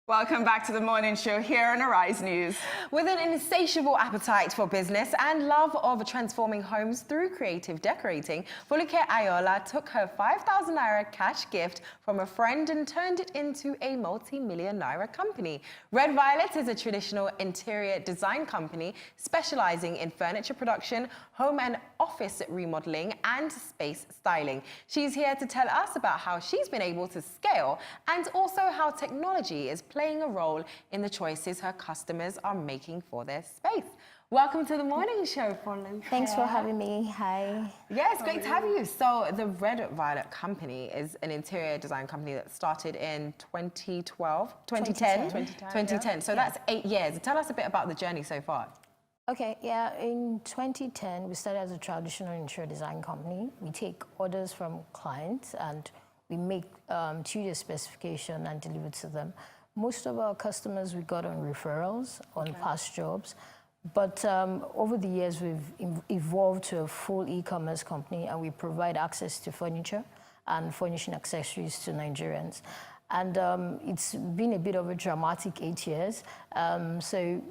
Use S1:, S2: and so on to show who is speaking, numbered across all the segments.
S1: Welcome back to the morning show here on Arise News.
S2: With an insatiable appetite for business and love of transforming homes through creative decorating, Mofoluke Ayoola took her 5,000 naira cash gift from a friend and turned it into a multi-million naira company. Red Violet is a traditional interior design company specializing in furniture production, home and office remodeling, and space styling. She's here to tell us about how she's been able to scale and also how technology is playing a role in the choices her customers are making for their space. Welcome to the morning show, Mofoluke.
S3: Thanks for having me. Hi.
S2: Yeah, it's great to have you. So the Red Violet company is an interior design company that started in 2010. So that's 8 years. Tell us a bit about the journey so far.
S3: Okay, yeah, in 2010, we started as a traditional interior design company. We take orders from clients and we make 2D specification and deliver to them. Most of our customers we got on referrals, on past jobs. But over the years, we've evolved to a full e-commerce company, and we provide access to furniture and furnishing accessories to Nigerians. And it's been a bit of a dramatic 8 years. So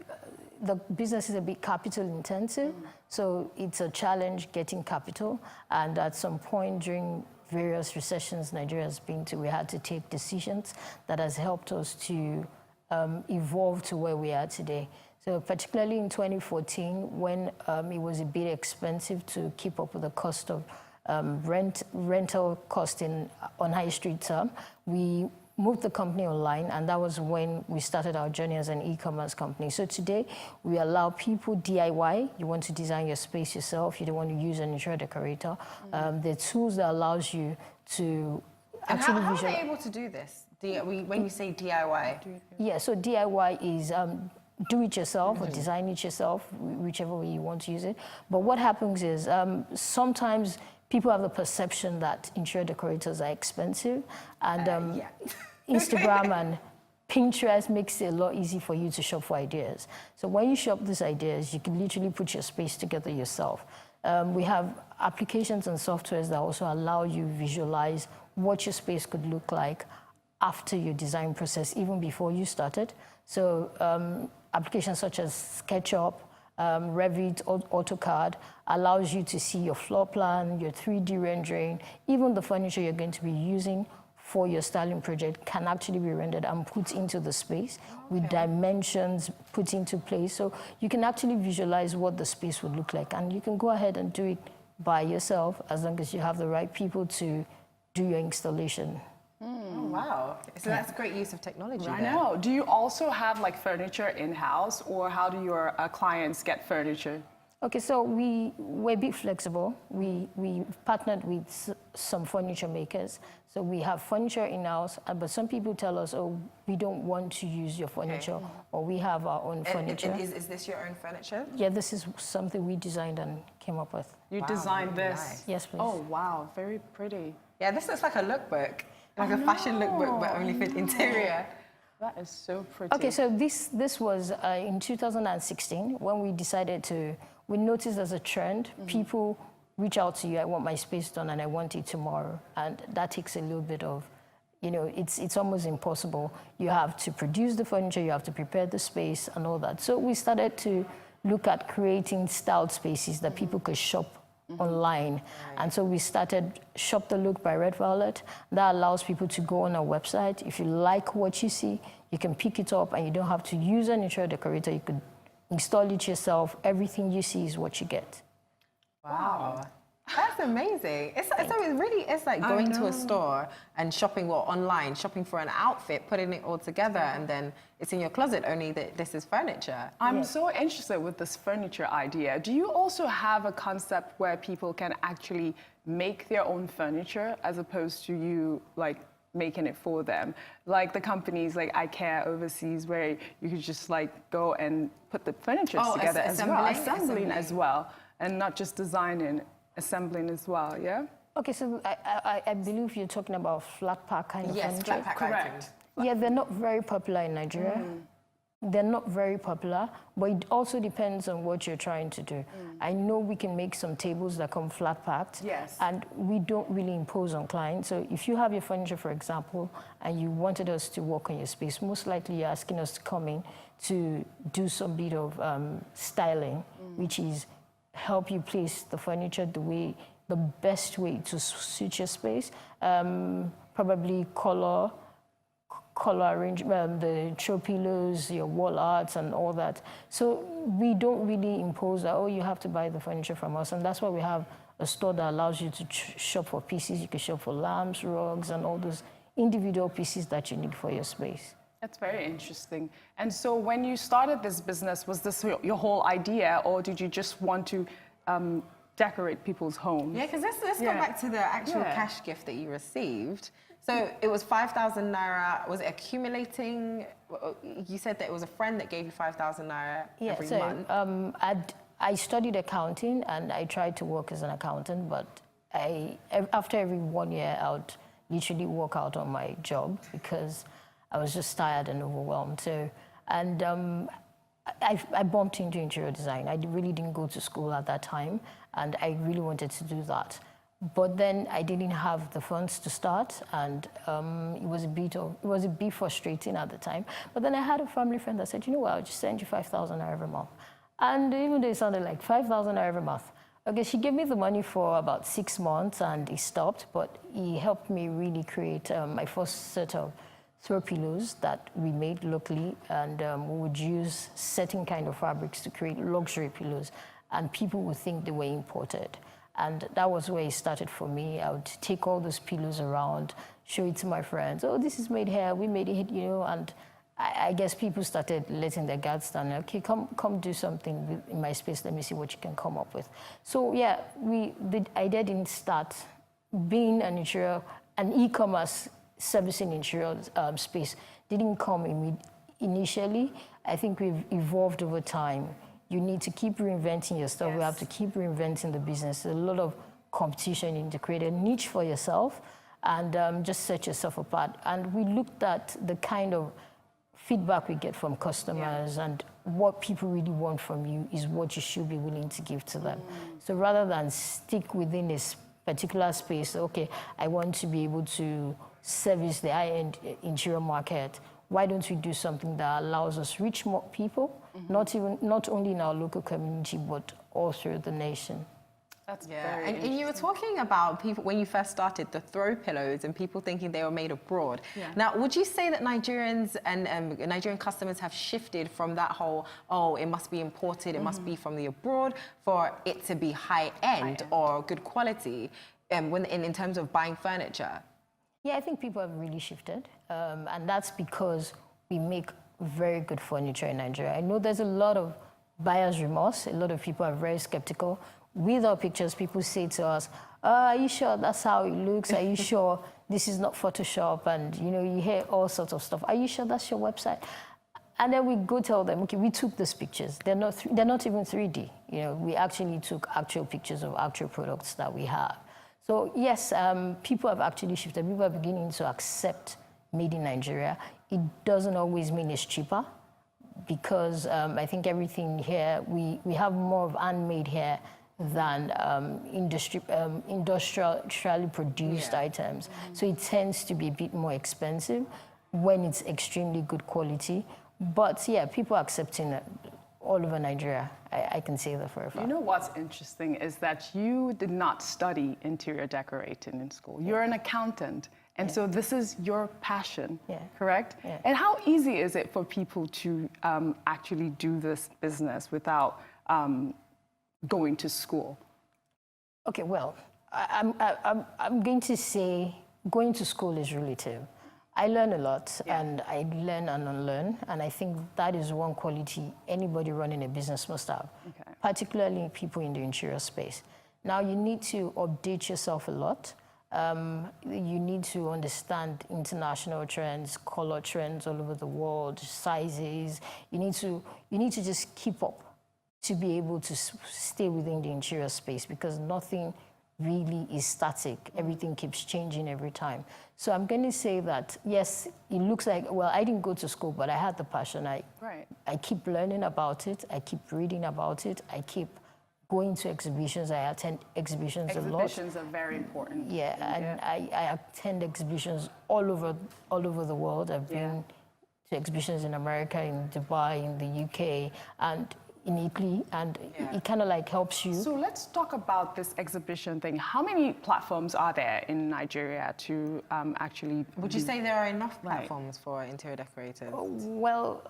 S3: the business is a bit capital intensive, so it's a challenge getting capital. And at some point during various recessions Nigeria has been to, we had to take decisions that has helped us to evolve to where we are today. So particularly in 2014, when it was a bit expensive to keep up with the cost of rental cost on high street, we moved the company online, and that was when we started our journey as an e-commerce company. So today, we allow people DIY. You want to design your space yourself. You don't want to use an interior decorator. The tools that allows you to actually
S2: how are they able to do this? When you say DIY?
S3: Yeah, so DIY is do it yourself or design it yourself, whichever way you want to use it. But what happens is sometimes people have the perception that interior decorators are expensive, and Instagram and Pinterest makes it a lot easier for you to shop for ideas. So when you shop these ideas, you can literally put your space together yourself. We have applications and softwares that also allow you visualize what your space could look like after your design process, even before you started. So applications such as SketchUp, Revit, AutoCAD allows you to see your floor plan, your 3D rendering, even the furniture you're going to be using for your styling project can actually be rendered and put into the space with dimensions put into place. So you can actually visualize what the space would look like, and you can go ahead and do it by yourself as long as you have the right people to do your installation.
S2: Oh, wow. So that's great use of technology.
S1: I know. Do you also have like furniture in-house, or how do your clients get furniture?
S3: Okay, so we're a bit flexible. We partnered with some furniture makers. So we have furniture in-house, but some people tell us, oh, we don't want to use your furniture, or we have our own furniture.
S2: Is this your own furniture?
S3: Yeah, this is something we designed and came up with.
S1: You designed this?
S2: Nice.
S3: Yes, please.
S1: Oh, wow, very pretty.
S2: Yeah, this looks like a lookbook, like a fashion lookbook, but only for interior.
S1: That is so pretty.
S3: Okay, so this was in 2016 when we decided to, we noticed as a trend, people reach out to you, I want my space done and I want it tomorrow. And that takes a little bit of, it's almost impossible. You have to produce the furniture, you have to prepare the space and all that. So we started to look at creating styled spaces that people could shop online. And so we started Shop the Look by Red Violet. That allows people to go on our website. If you like what you see, you can pick it up and you don't have to use an interior decorator. You could install it yourself. Everything you see is what you get.
S2: Wow. That's amazing. It's like going to a store and shopping online, shopping for an outfit, putting it all together, and then it's in your closet, only that this is furniture.
S1: I'm so interested with this furniture idea. Do you also have a concept where people can actually make their own furniture as opposed to you like making it for them? Like the companies like IKEA overseas, where you could just like go and put the furniture together assembling as well, and not just designing, assembling as well, yeah?
S3: Okay, so I believe you're talking about flat pack kind of furniture.
S2: Flat pack.
S1: Correct.
S3: Yeah, they're not very popular in Nigeria. they're not very popular, but it also depends on what you're trying to do. I know we can make some tables that come flat packed,
S1: Yes.
S3: and we don't really impose on clients. So if you have your furniture, for example, and you wanted us to work on your space, most likely you're asking us to come in to do some bit of styling, which is help you place the furniture the best way to suit your space. Probably color arrangement, the throw pillows, your wall arts and all that. So we don't really impose that, oh, you have to buy the furniture from us. And that's why we have a store that allows you to shop for pieces. You can shop for lamps, rugs, and all those individual pieces that you need for your space.
S1: That's very interesting. And so when you started this business, was this your whole idea, or did you just want to decorate people's homes?
S2: Yeah, because let's go back to the actual cash gift that you received. So it was 5,000 naira. Was it accumulating? You said that it was a friend that gave you 5,000 naira every month.
S3: I studied accounting and I tried to work as an accountant, but after every 1 year, I would literally walk out on my job because I was just tired and overwhelmed. So, and I bumped into interior design. I really didn't go to school at that time, and I really wanted to do that. But then I didn't have the funds to start, and it was a bit frustrating at the time. But then I had a family friend that said, you know what, I'll just send you 5,000 naira every month. And even though it sounded like 5,000 naira every month, okay, she gave me the money for about 6 months, and it stopped. But he helped me really create my first set of throw pillows that we made locally, and we would use certain kind of fabrics to create luxury pillows, and people would think they were imported. And that was where it started for me. I would take all those pillows around, show it to my friends. Oh, this is made here, we made it, you know. And I guess people started letting their guards down. Okay, come do something in my space. Let me see what you can come up with. So yeah, the idea didn't start being an e-commerce servicing interior space. Didn't come initially. I think we've evolved over time. You need to keep reinventing yourself. Yes. We have to keep reinventing the business. There's a lot of competition. You need to create a niche for yourself and just set yourself apart. And we looked at the kind of feedback we get from customers, and what people really want from you is what you should be willing to give to them. So rather than stick within this particular space, okay, I want to be able to service the high-end interior market, why don't we do something that allows us to reach more people, not only in our local community, but all through the nation.
S1: That's very
S2: and you were talking about people, when you first started, the throw pillows and people thinking they were made abroad. Yeah. Now, would you say that Nigerians and Nigerian customers have shifted from that whole, oh, it must be imported, it must be from the abroad for it to be high-end or good quality in terms of buying furniture?
S3: Yeah, I think people have really shifted, and that's because we make very good furniture in Nigeria. I know there's a lot of buyer's remorse. A lot of people are very skeptical. With our pictures, people say to us, are you sure that's how it looks? Are you sure this is not Photoshop? And, you know, you hear all sorts of stuff. Are you sure that's your website? And then we go tell them, okay, we took these pictures. They're not even 3D. You know, we actually took actual pictures of actual products that we have. So yes, people have actually shifted. People are beginning to accept made in Nigeria. It doesn't always mean it's cheaper, because I think everything here, we have more of handmade here than industrially produced items. So it tends to be a bit more expensive when it's extremely good quality. But yeah, people are accepting it all over Nigeria. I can say that for a fact.
S1: You know what's interesting is that you did not study interior decorating in school. You're an accountant. And so this is your passion, correct? Yeah. And how easy is it for people to actually do this business without going to school?
S3: Okay, well, I'm going to say going to school is relative. I learn a lot, and I learn and unlearn, and I think that is one quality anybody running a business must have, particularly people in the interior space. Now, you need to update yourself a lot. You need to understand international trends, color trends all over the world, sizes. You need to just keep up to be able to stay within the interior space, because nothing really is static. Everything keeps changing every time. So I'm going to say that, yes, it looks like, well, I didn't go to school, but I had the passion. I keep learning about it. I keep reading about it. I keep going to exhibitions. I attend exhibitions a lot.
S1: Exhibitions are very important.
S3: Yeah, and I attend exhibitions all over the world. I've been to exhibitions in America, in Dubai, in the UK, and in Italy, and it kind of like helps you.
S1: So let's talk about this exhibition thing. How many platforms are there in Nigeria to actually...
S2: Would you say there are enough platforms for interior decorators?
S3: Well,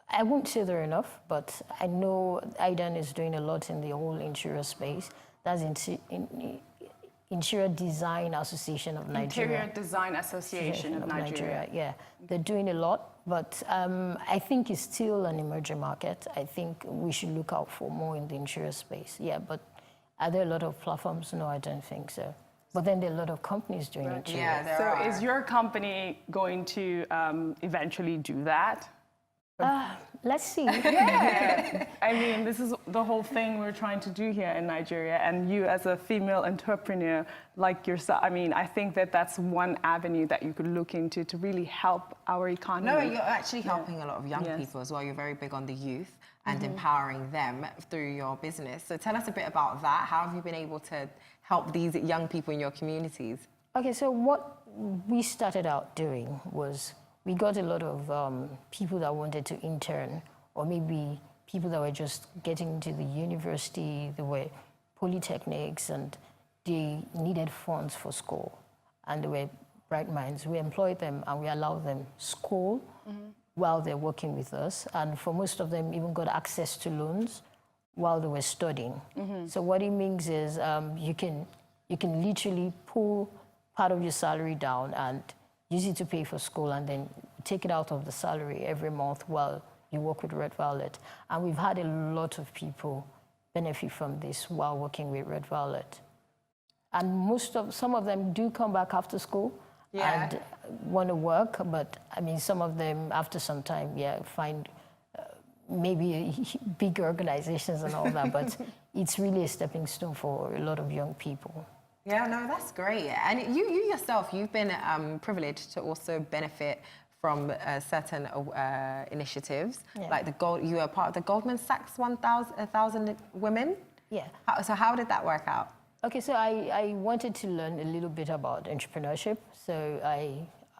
S3: I won't say there are enough, but I know IDAN is doing a lot in the whole interior space. That's Interior Design Association of Nigeria.
S1: Interior Design Association of Nigeria.
S3: Yeah, they're doing a lot, but I think it's still an emerging market. I think we should look out for more in the interior space. Yeah, but are there a lot of platforms? No, I don't think so. But then there are a lot of companies doing it too.
S2: Yeah, there
S1: so
S2: are.
S1: Is your company going to eventually do that?
S3: Let's see.
S1: Yeah, I mean, this is the whole thing we're trying to do here in Nigeria. And you, as a female entrepreneur like yourself, I mean, I think that that's one avenue that you could look into to really help our economy.
S2: No, you're actually helping a lot of young people as well. You're very big on the youth and empowering them through your business. So tell us a bit about that. How have you been able to help these young people in your communities?
S3: Okay, so what we started out doing was we got a lot of people that wanted to intern, or maybe people that were just getting into the university, they were polytechnics, and they needed funds for school. And they were bright minds. We employed them and we allowed them school while they're working with us. And for most of them, even got access to loans while they were studying. So what it means is you can literally pull part of your salary down and use it to pay for school, and then take it out of the salary every month while you work with Red Violet. And we've had a lot of people benefit from this while working with Red Violet. And some of them do come back after school and want to work, but I mean, some of them after some time, find maybe big organizations and all that, but it's really a stepping stone for a lot of young people.
S2: Yeah, no, that's great. And you yourself, you've been privileged to also benefit from certain initiatives, like you were part of the Goldman Sachs 1,000 Women.
S3: Yeah.
S2: So how did that work out?
S3: Okay, so I wanted to learn a little bit about entrepreneurship. So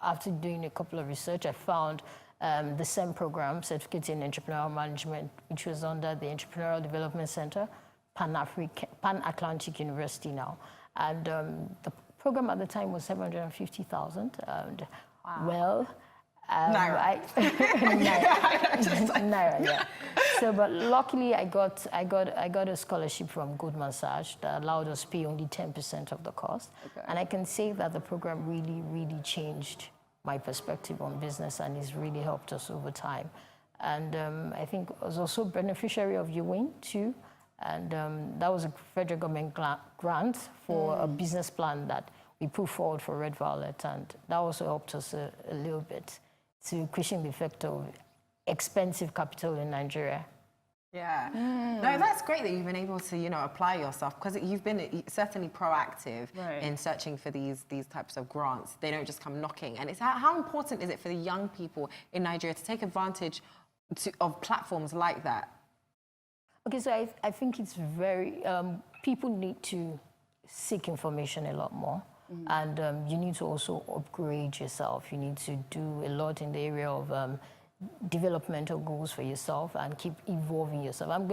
S3: after doing a couple of research, I found the SEM program, Certificate in Entrepreneurial Management, which was under the Entrepreneurial Development Center, Pan-Atlantic University now. And the program at the time was 750,000. And well,
S2: Naira.
S3: Naira, yeah. So, but luckily, I got a scholarship from Goldman Sachs that allowed us to pay only 10% of the cost. Okay. And I can say that the program really changed my perspective on business, and it's really helped us over time. And I think I was also a beneficiary of UWIN too. And that was a federal government grant for a business plan that we put forward for Red Violet. And that also helped us a little bit to cushion the effect of expensive capital in Nigeria.
S2: Yeah. No, that's great that you've been able to, apply yourself, because you've been certainly proactive in searching for these types of grants. They don't just come knocking. And it's how important is it for the young people in Nigeria to take advantage of platforms like that?
S3: Okay, so I think it's very, people need to seek information a lot more. And you need to also upgrade yourself. You need to do a lot in the area of developmental goals for yourself and keep evolving yourself. I'm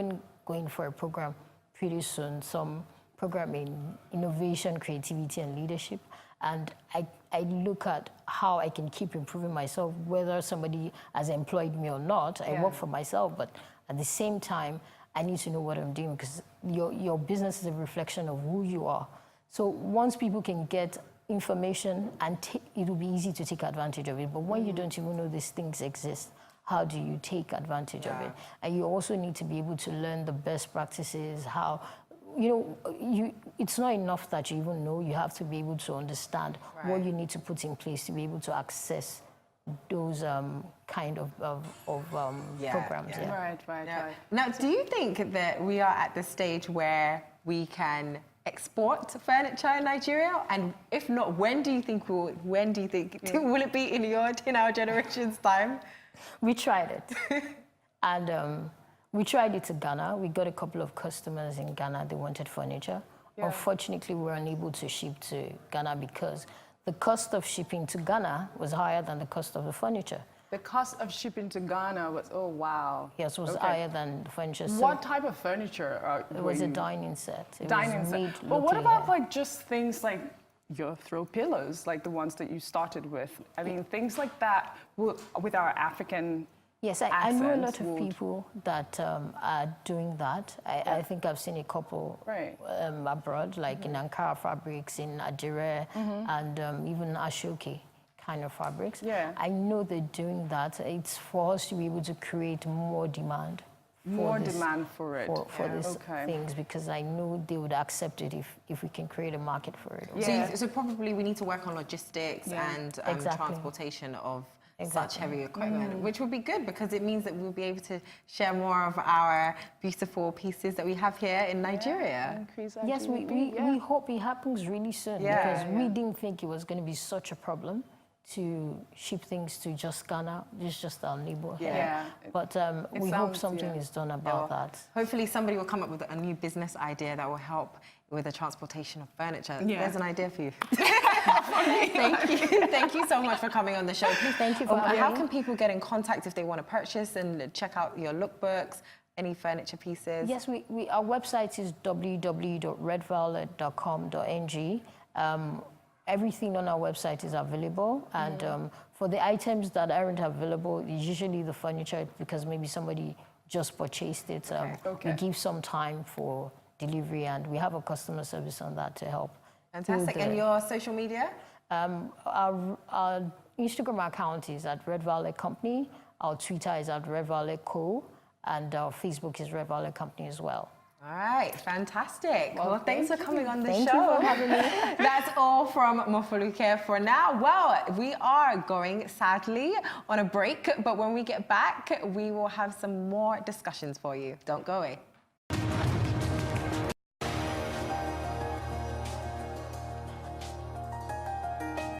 S3: going for a program pretty soon, some program in innovation, creativity, and leadership. And I look at how I can keep improving myself, whether somebody has employed me or not. I work for myself, but at the same time, I need to know what I'm doing, because your business is a reflection of who you are. So once people can get information, and it will be easy to take advantage of it. But when you don't even know these things exist, how do you take advantage of it? And you also need to be able to learn the best practices, how, it's not enough that you even know, you have to be able to understand what you need to put in place to be able to access those kind of programs.
S1: Right.
S2: Now, do you think that we are at the stage where we can export furniture in Nigeria? And if not, when do you think will it be in our generation's time?
S3: We tried it. And we tried it to Ghana. We got a couple of customers in Ghana. They wanted furniture.
S1: Yeah.
S3: Unfortunately, we were unable to ship to Ghana because the cost of shipping to Ghana was higher than the cost of the furniture.
S1: The cost of shipping to Ghana was, oh, wow.
S3: Yes, was higher than the furniture. So
S1: what type of furniture
S3: it was a dining set. It
S1: dining
S3: was
S1: set.
S3: made
S1: But what
S3: locally
S1: about
S3: here.
S1: like just things like your throw pillows, like the ones that you started with? I mean, things like that with our African
S3: Yes, I know a lot
S1: accents
S3: of
S1: would-
S3: people that are doing that. I think I've seen a couple
S1: Right.
S3: abroad, like in Ankara fabrics, in Adire, and even Ashoke kind of fabrics.
S1: Yeah.
S3: I know they're doing that. It's for us to be able to create more demand.
S1: More demand for it.
S3: For
S1: Yeah.
S3: these
S1: Okay.
S3: things, because I know they would accept it if we can create a market for it.
S1: Yeah.
S2: So probably we need to work on logistics
S1: Yeah.
S2: and
S3: Exactly.
S2: transportation of such
S3: Exactly.
S2: heavy equipment, which would be good because it means that we'll be able to share more of our beautiful pieces that we have here in Nigeria.
S1: Increase our
S3: Yes,
S1: GDP,
S3: we hope it happens really soon,
S2: Yeah,
S3: because we didn't think it was going to be such a problem to ship things to just Ghana. It's just our neighbor here.
S1: Yeah.
S3: But we hope
S1: sounds-
S3: something
S1: yeah.
S3: is done about that.
S2: Hopefully somebody will come up with a new business idea that will help with the transportation of furniture.
S1: Yeah.
S2: There's an idea for you. Thank you. Thank you so much for coming on the show. Please,
S3: Thank you for having
S2: how
S3: me.
S2: can people get in contact if they want to purchase and check out your lookbooks, any furniture pieces?
S3: Yes, our website is www.redviolet.com.ng. Everything on our website is available, and for the items that aren't available, it's usually the furniture, because maybe somebody just purchased it.
S1: Okay.
S3: We give some time for delivery, and we have a customer service on that to help.
S2: Fantastic.
S3: with
S2: And
S3: the-
S2: your social media?
S3: Our Instagram account is at Red Violet Company. Our Twitter is at Red Violet Co. And our Facebook is Red Violet Company as well.
S2: All right, fantastic. Well, thanks for coming on the
S3: Thank
S2: show.
S3: you for having me.
S2: That's all from Mofoluke for now. Well, we are going, sadly, on a break, but when we get back, we will have some more discussions for you. Don't go away.